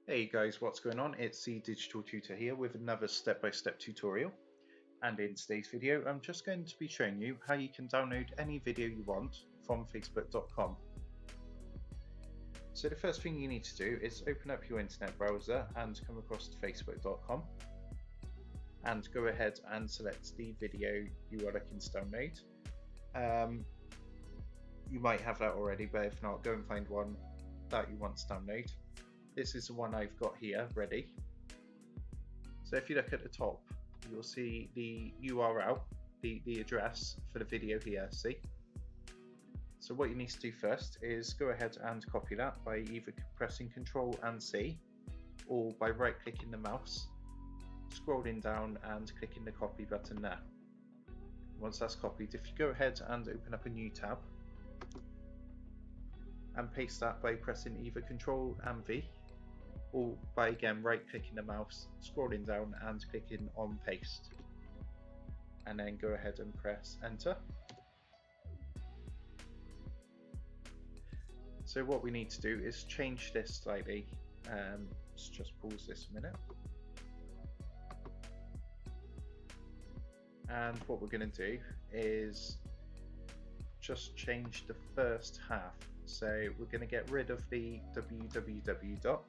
Hey guys, what's going on? It's the Digital Tutor here with another step-by-step tutorial. And in today's video, I'm just going to be showing you how you can download any video you want from facebook.com. So the first thing you need to do is open up your internet browser and come across to facebook.com and go ahead and select the video you are looking to download. You might have that already, but if not, go and find one that you want to download. This is the one I've got here ready. So if you look at the top, you'll see the URL, the address for the video here, see? So what you need to do first is go ahead and copy that by either pressing Ctrl and C or by right clicking the mouse, scrolling down and clicking the copy button there. Once that's copied, if you go ahead and open up a new tab and paste that by pressing either Ctrl and V or by again right clicking the mouse, scrolling down and clicking on paste, and then go ahead and press enter. So what we need to do is change this slightly. Let's just pause this a minute. And what we're going to do is just change the first half. So we're going to get rid of the www.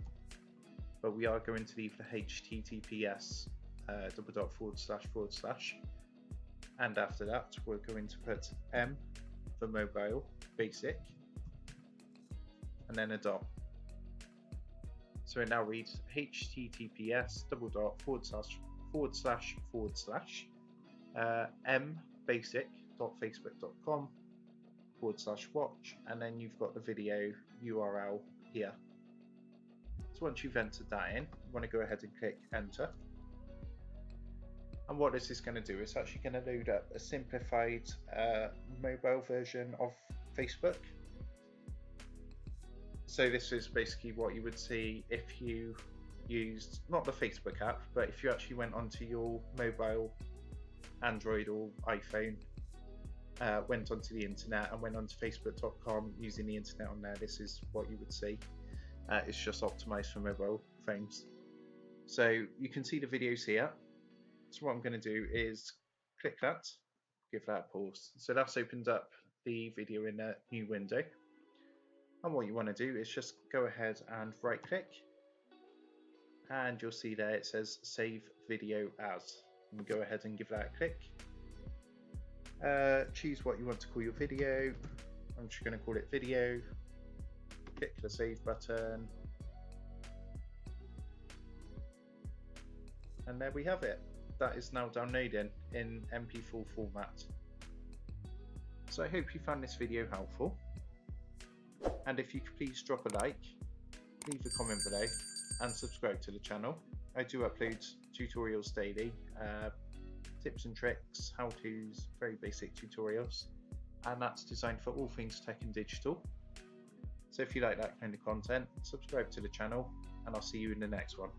But we are going to leave the https // and after that we're going to put M for mobile basic and then a dot. So it now reads https // m basic.facebook.com/watch, and then you've got the video URL here. So once you've entered that in, you want to go ahead and click enter. And what this is going to do is actually going to load up a simplified mobile version of Facebook. So this is basically what you would see if you used not the Facebook app, but if you actually went onto your mobile, Android or iPhone, went onto the internet and went onto facebook.com using the internet on there. This is what you would see. It's just optimized for mobile phones. So you can see the videos here. So what I'm going to do is click that, give that a pause. So that's opened up the video in a new window. And what you want to do is just go ahead and right click. And you'll see there it says save video as. And go ahead and give that a click. Choose what you want to call your video. I'm just going to call it video. Click the save button, and there we have it. That is now downloading in MP4 format. So I hope you found this video helpful, and if you could please drop a like, leave a comment below and subscribe to the channel. I do upload tutorials daily, tips and tricks, how-tos, very basic tutorials, and that's designed for all things tech and digital. So if you like that kind of content, subscribe to the channel, and I'll see you in the next one.